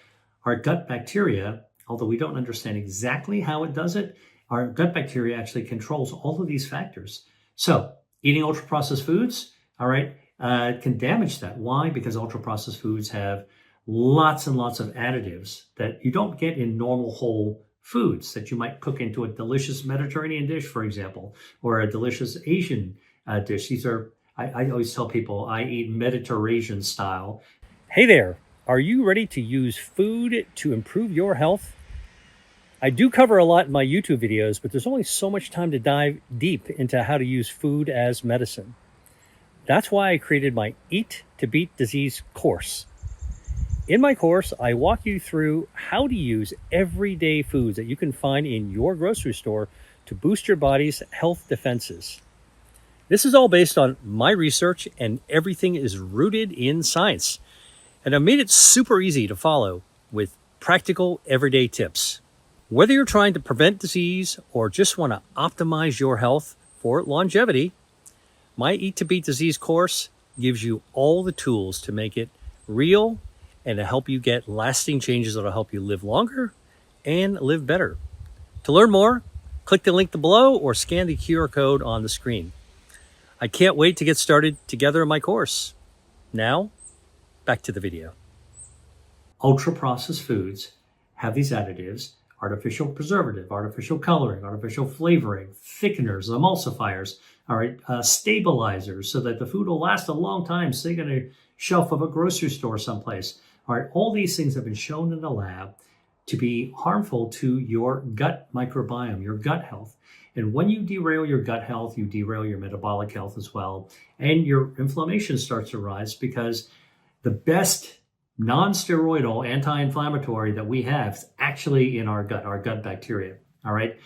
Our gut bacteria, although we don't understand exactly how it does it, our gut bacteria actually controls all of these factors. So eating ultra processed foods, all right, can damage that. Why? Because ultra processed foods have lots and lots of additives that you don't get in normal whole foods that you might cook into a delicious Mediterranean dish, for example, or a delicious Asian dish. These are, I always tell people, I eat Mediterranean style. Hey there, are you ready to use food to improve your health? I do cover a lot in my YouTube videos, but there's only so much time to dive deep into how to use food as medicine. That's why I created my Eat to Beat Disease course. In my course, I walk you through how to use everyday foods that you can find in your grocery store to boost your body's health defenses. This is all based on my research, and everything is rooted in science. And I made it super easy to follow with practical everyday tips. Whether you're trying to prevent disease or just want to optimize your health for longevity, my Eat to Beat Disease course gives you all the tools to make it real and to help you get lasting changes that will help you live longer and live better. To learn more, click the link below or scan the QR code on the screen. I can't wait to get started together in my course. Now, back to the video. Ultra processed foods have these additives: artificial preservative, artificial coloring, artificial flavoring, thickeners, emulsifiers, all right, stabilizers, so that the food will last a long time sitting on a shelf of a grocery store someplace. All right, all these things have been shown in the lab to be harmful to your gut microbiome, your gut health. And when you derail your gut health, you derail your metabolic health as well. And your inflammation starts to rise, because the best non-steroidal anti-inflammatory that we have is actually in our gut bacteria. All right.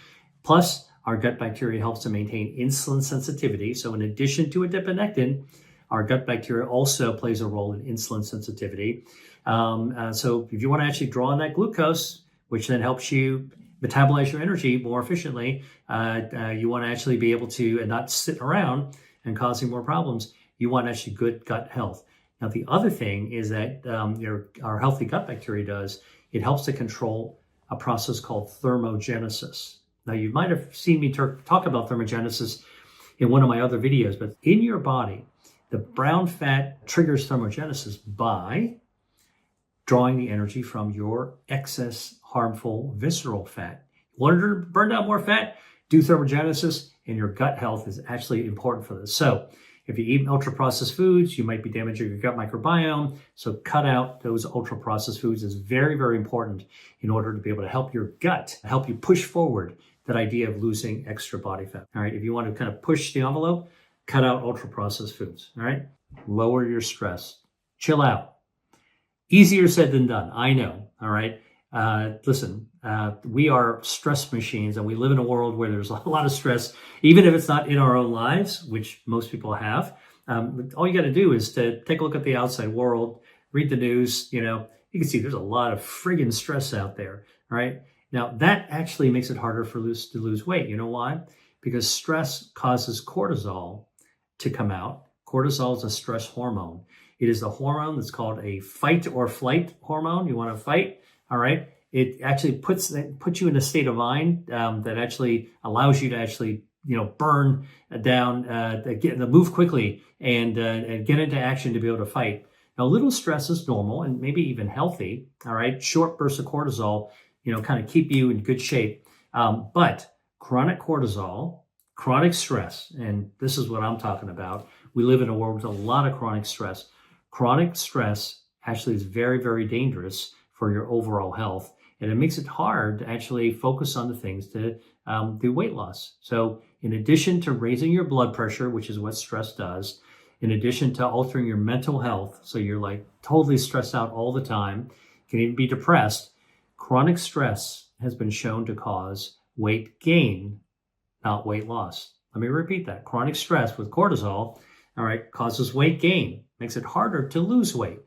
Plus, our gut bacteria helps to maintain insulin sensitivity. So in addition to adiponectin, our gut bacteria also plays a role in insulin sensitivity. So if you want to actually draw on that glucose, which then helps you metabolize your energy more efficiently, you want to actually be able to, and not sit around and causing more problems, you want actually good gut health. Now, the other thing is that our healthy gut bacteria it helps to control a process called thermogenesis. Now, you might have seen me talk about thermogenesis in one of my other videos, but in your body, the brown fat triggers thermogenesis by drawing the energy from your excess harmful visceral fat. You want to burn down more fat? Do thermogenesis, and your gut health is actually important for this. So if you eat ultra-processed foods, you might be damaging your gut microbiome. So cut out those ultra-processed foods is very, very important in order to be able to help your gut, help you push forward that idea of losing extra body fat. All right, if you want to kind of push the envelope, cut out ultra-processed foods. All right, lower your stress, chill out. Easier said than done, I know. All right, listen, we are stress machines, and we live in a world where there's a lot of stress, even if it's not in our own lives, which most people have. All you got to do is to take a look at the outside world, read the news. You can see there's a lot of friggin' stress out there. All right. Now, that actually makes it harder to lose weight. You know why? Because stress causes cortisol to come out. Cortisol is a stress hormone. It is the hormone that's called a fight or flight hormone. You want to fight, all right? It actually puts you in a state of mind that actually allows you to actually, burn down, move quickly and get into action to be able to fight. Now, little stress is normal and maybe even healthy, all right? Short bursts of cortisol, kind of keep you in good shape. But chronic cortisol, chronic stress, and this is what I'm talking about. We live in a world with a lot of chronic stress. Chronic stress actually is very, very dangerous for your overall health. and it makes it hard to actually focus on the things to do weight loss. So in addition to raising your blood pressure, which is what stress does, in addition to altering your mental health, so you're like totally stressed out all the time, can even be depressed, chronic stress has been shown to cause weight gain, not weight loss. Let me repeat that. Chronic stress with cortisol, all right, causes weight gain, makes it harder to lose weight.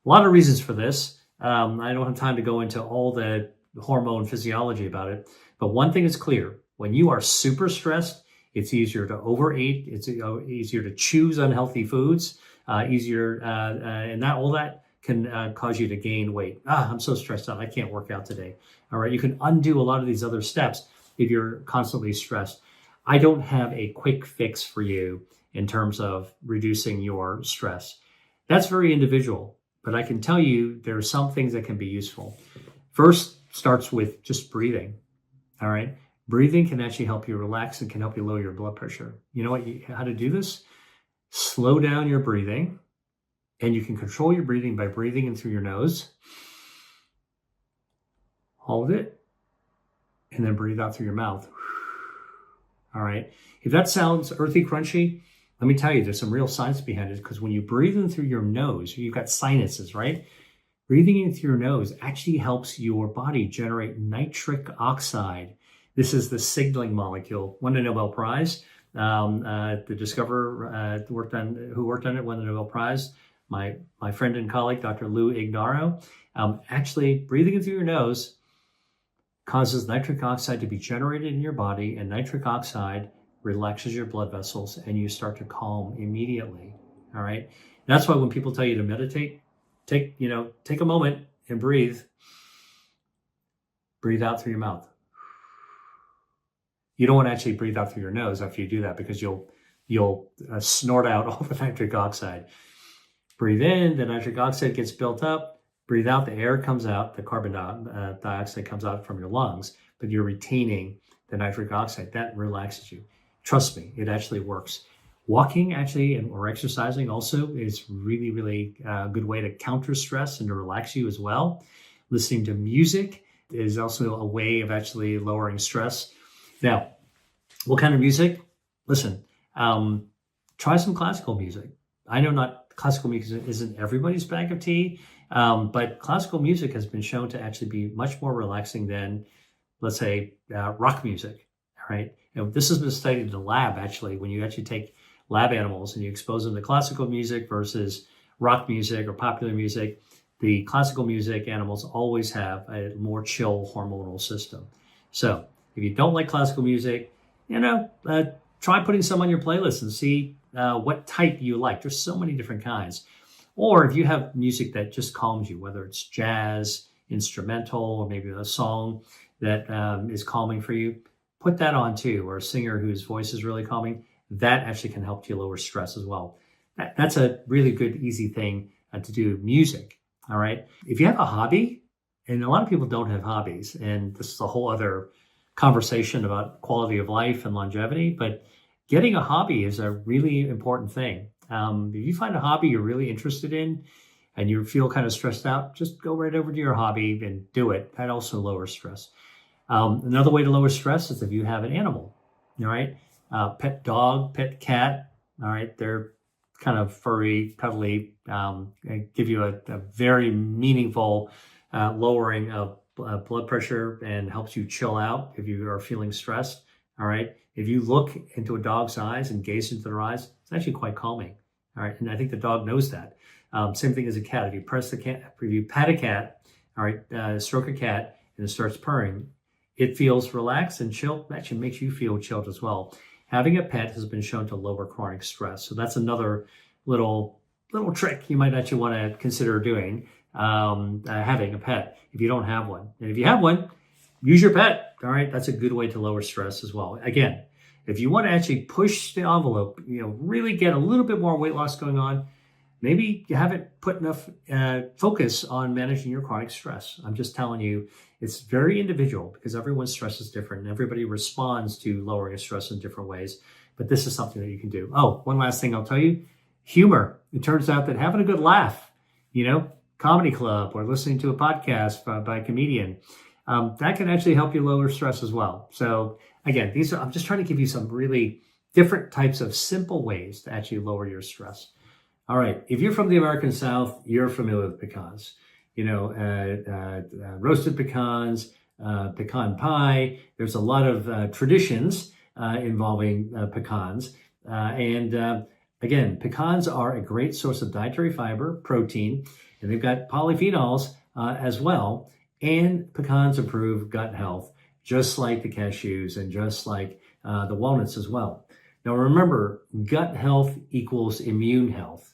A lot of reasons for this. I don't have time to go into all the hormone physiology about it, but one thing is clear. When you are super stressed, it's easier to overeat. It's easier to choose unhealthy foods, and all that can cause you to gain weight. I'm so stressed out. I can't work out today. All right. You can undo a lot of these other steps if you're constantly stressed. I don't have a quick fix for you in terms of reducing your stress. That's very individual, but I can tell you there are some things that can be useful. First starts with just breathing. All right. Breathing can actually help you relax and can help you lower your blood pressure. You know how to do this? Slow down your breathing, and you can control your breathing by breathing in through your nose. Hold it, and then breathe out through your mouth. All right. If that sounds earthy, crunchy, let me tell you, there's some real science behind it, because when you breathe in through your nose, you've got sinuses, right? Breathing in through your nose actually helps your body generate nitric oxide. This is the signaling molecule. Won a Nobel Prize. The discoverer who worked on it, won the Nobel Prize. My friend and colleague, Dr. Lou Ignarro. Actually, breathing in through your nose causes nitric oxide to be generated in your body, and nitric oxide relaxes your blood vessels, and you start to calm immediately. All right. That's why when people tell you to meditate, take a moment and breathe. Breathe out through your mouth. You don't want to actually breathe out through your nose after you do that, because you'll snort out all the nitric oxide. Breathe in, the nitric oxide gets built up. Breathe out, the air comes out, the carbon dioxide comes out from your lungs, but you're retaining the nitric oxide. That relaxes you. Trust me, it actually works. Walking or exercising also is really, really a good way to counter stress and to relax you as well. Listening to music is also a way of actually lowering stress. Now, what kind of music? Listen, try some classical music. I know classical music isn't everybody's bag of tea, but classical music has been shown to actually be much more relaxing than, let's say, rock music. All right. This has been studied in the lab, actually, when you actually take lab animals and you expose them to classical music versus rock music or popular music. The classical music animals always have a more chill hormonal system. So if you don't like classical music, try putting some on your playlist and see what type you like. There's so many different kinds. Or if you have music that just calms you, whether it's jazz, instrumental, or maybe a song that is calming for you, put that on too. Or a singer whose voice is really calming, that actually can help you lower stress as well. That's a really good, easy thing to do, music. All right. If you have a hobby, and a lot of people don't have hobbies, and this is a whole other conversation about quality of life and longevity, but getting a hobby is a really important thing. If you find a hobby you're really interested in and you feel kind of stressed out, just go right over to your hobby and do it. That also lowers stress. Another way to lower stress is if you have an animal, all right? Pet dog, pet cat, all right? They're kind of furry, cuddly, give you a very meaningful lowering of blood pressure and helps you chill out if you are feeling stressed. All right. If you look into a dog's eyes and gaze into their eyes, it's actually quite calming. All right. And I think the dog knows that. Same thing as a cat. If you pat a cat, all right, stroke a cat and it starts purring, it feels relaxed and chilled. That actually makes you feel chilled as well. Having a pet has been shown to lower chronic stress. So that's another little trick you might actually want to consider doing. Having a pet if you don't have one. And if you have one, use your pet. All right. That's a good way to lower stress as well. Again, if you want to actually push the envelope, really get a little bit more weight loss going on, maybe you haven't put enough focus on managing your chronic stress. I'm just telling you, it's very individual because everyone's stress is different and everybody responds to lowering stress in different ways. But this is something that you can do. Oh, one last thing I'll tell you, humor. It turns out that having a good laugh, comedy club or listening to a podcast by a comedian, that can actually help you lower stress as well. So again, I'm just trying to give you some really different types of simple ways to actually lower your stress. All right, if you're from the American South, you're familiar with pecans. Roasted pecans, pecan pie. There's a lot of traditions involving pecans. Again, pecans are a great source of dietary fiber, protein, and they've got polyphenols as well. And pecans improve gut health, just like the cashews and just like the walnuts as well. Now remember, gut health equals immune health.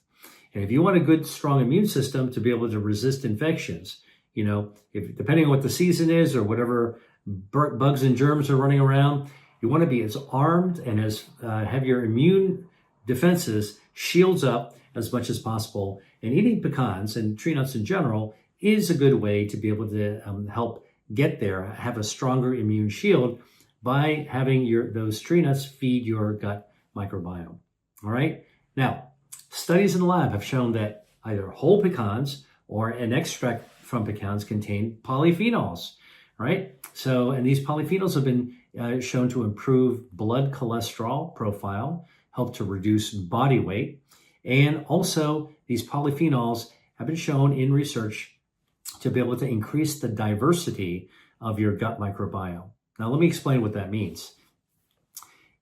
And if you want a good, strong immune system to be able to resist infections, depending on what the season is or whatever bugs and germs are running around, you want to be as armed and as have your immune defenses shields up as much as possible. And eating pecans and tree nuts in general is a good way to be able to help get there, have a stronger immune shield by having those tree nuts feed your gut microbiome. All right. Now, studies in the lab have shown that either whole pecans or an extract from pecans contain polyphenols, right? So, and these polyphenols have been shown to improve blood cholesterol profile, help to reduce body weight, and also these polyphenols have been shown in research to be able to increase the diversity of your gut microbiome. Now, let me explain what that means.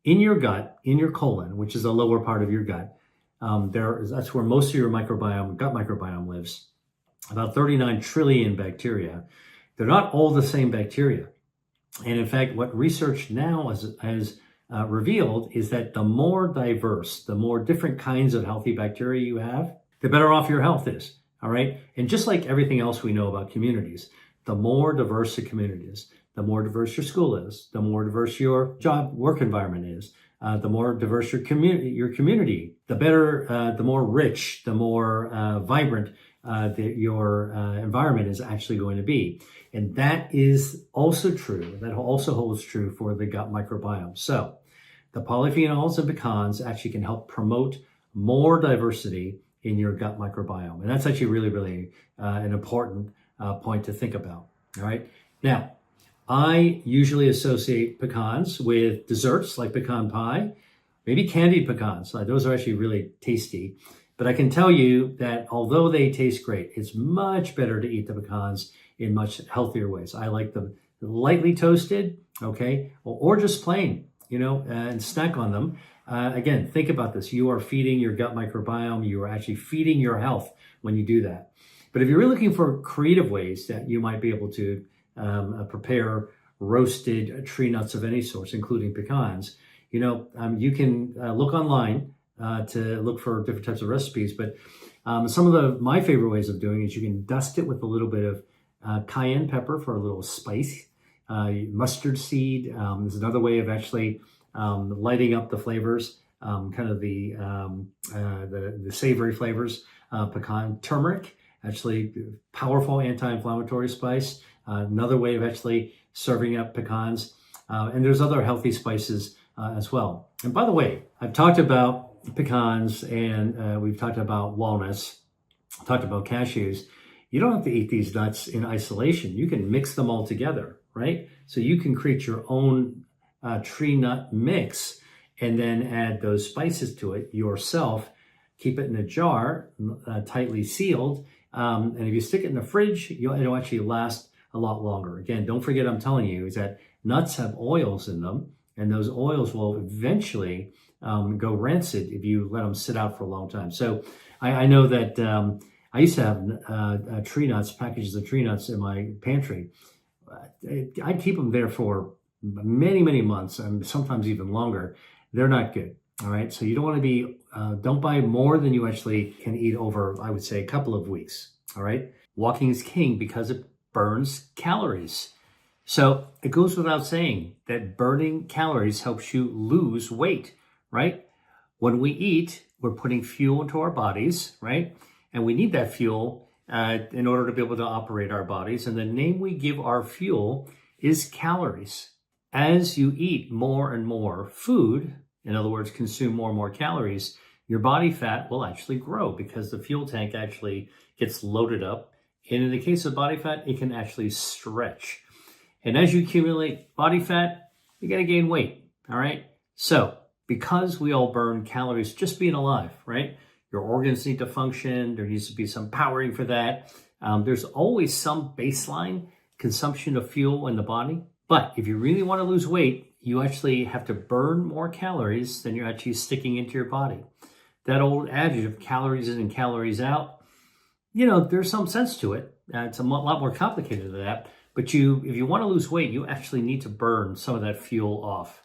In your gut, in your colon, which is the lower part of your gut, that's where most of your gut microbiome lives. About 39 trillion bacteria. They're not all the same bacteria. And in fact, what research now has revealed is that the more diverse, the more different kinds of healthy bacteria you have, the better off your health is. All right. And just like everything else we know about communities, the more diverse the community is, the more diverse your school is, the more diverse your work environment is, the more diverse your community, the better, the more rich, the more vibrant your environment is actually going to be. And that is also true. That also holds true for the gut microbiome. So the polyphenols in pecans actually can help promote more diversity in your gut microbiome. And that's actually really, really an important point to think about. All right. Now, I usually associate pecans with desserts like pecan pie, maybe candied pecans. Those are actually really tasty. But I can tell you that although they taste great, it's much better to eat the pecans in much healthier ways. I like them lightly toasted, okay, or just plain, and snack on them. Again, think about this. You are feeding your gut microbiome. You are actually feeding your health when you do that. But if you're really looking for creative ways that you might be able to prepare roasted tree nuts of any sort, including pecans, you can look online to look for different types of recipes. But some of my favorite ways of doing it is you can dust it with a little bit of cayenne pepper for a little spice, mustard seed. There's another way of actually lighting up the flavors, kind of the savory flavors. Pecan turmeric, actually powerful anti-inflammatory spice. Another way of actually serving up pecans. And there's other healthy spices as well. And by the way, I've talked about pecans and we've talked about walnuts, talked about cashews. You don't have to eat these nuts in isolation. You can mix them all together, right? So you can create your own tree nut mix and then add those spices to it yourself. Keep it in a jar, tightly sealed. And if you stick it in the fridge, it'll actually last a lot longer. Again, don't forget I'm telling you is that nuts have oils in them, and those oils will eventually go rancid if you let them sit out for a long time. So I know that I used to have tree nuts, packages of tree nuts in my pantry. I'd keep them there for many, many months, and sometimes even longer. They're not good. All right. So you don't want to don't buy more than you actually can eat over, I would say, a couple of weeks. All right. Walking is king because it burns calories. So it goes without saying that burning calories helps you lose weight, right? When we eat, we're putting fuel into our bodies, right? And we need that fuel in order to be able to operate our bodies. And the name we give our fuel is calories. As you eat more and more food, in other words, consume more and more calories, your body fat will actually grow because the fuel tank actually gets loaded up. And in the case of body fat, it can actually stretch. And as you accumulate body fat, you're going to gain weight. All right. So because we all burn calories just being alive, right? Your organs need to function. There needs to be some powering for that. There's always some baseline consumption of fuel in the body. But if you really want to lose weight, you actually have to burn more calories than you're actually sticking into your body. That old adage of calories in and calories out, there's some sense to it. It's a lot more complicated than that. But if you want to lose weight, you actually need to burn some of that fuel off.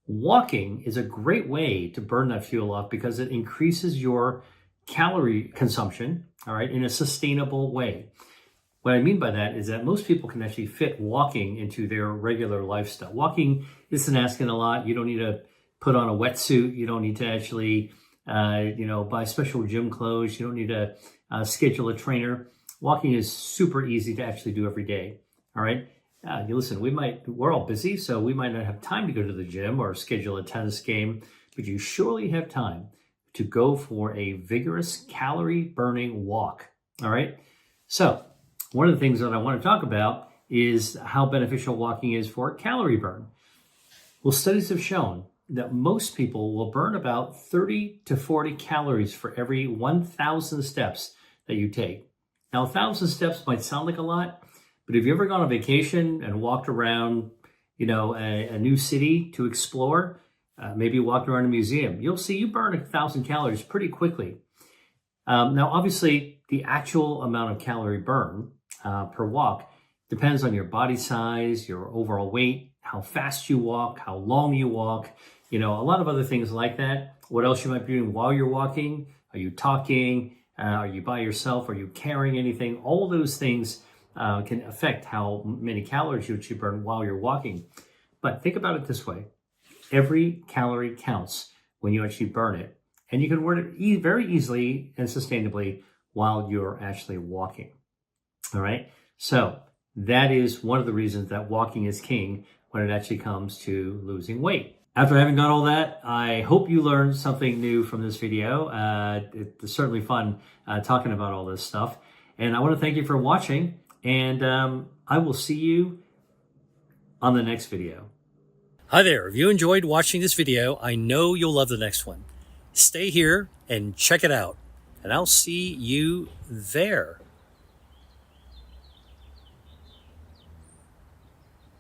Walking is a great way to burn that fuel off because it increases your calorie consumption, all right, in a sustainable way. What I mean by that is that most people can actually fit walking into their regular lifestyle. Walking isn't asking a lot. You don't need to put on a wetsuit. You don't need to actually, buy special gym clothes. You don't need to schedule a trainer. Walking is super easy to actually do every day. All right. Listen, we're all busy, so we might not have time to go to the gym or schedule a tennis game, but you surely have time to go for a vigorous calorie burning walk. All right. So one of the things that I want to talk about is how beneficial walking is for calorie burn. Well, studies have shown that most people will burn about 30 to 40 calories for every 1,000 steps that you take. Now, 1,000 steps might sound like a lot, but if you've ever gone on vacation and walked around, a new city to explore, maybe walked around a museum, you'll see you burn 1,000 calories pretty quickly. Now, obviously, the actual amount of calorie burn per walk depends on your body size, your overall weight, how fast you walk, how long you walk, a lot of other things like that. What else you might be doing while you're walking? Are you talking? Are you by yourself? Are you carrying anything? All those things can affect how many calories you actually burn while you're walking. But think about it this way. Every calorie counts when you actually burn it. And you can burn it very easily and sustainably while you're actually walking. All right. So that is one of the reasons that walking is king when it actually comes to losing weight. After having done all that, I hope you learned something new from this video. It's certainly fun talking about all this stuff. And I want to thank you for watching. And I will see you on the next video. Hi there. If you enjoyed watching this video, I know you'll love the next one. Stay here and check it out. And I'll see you there.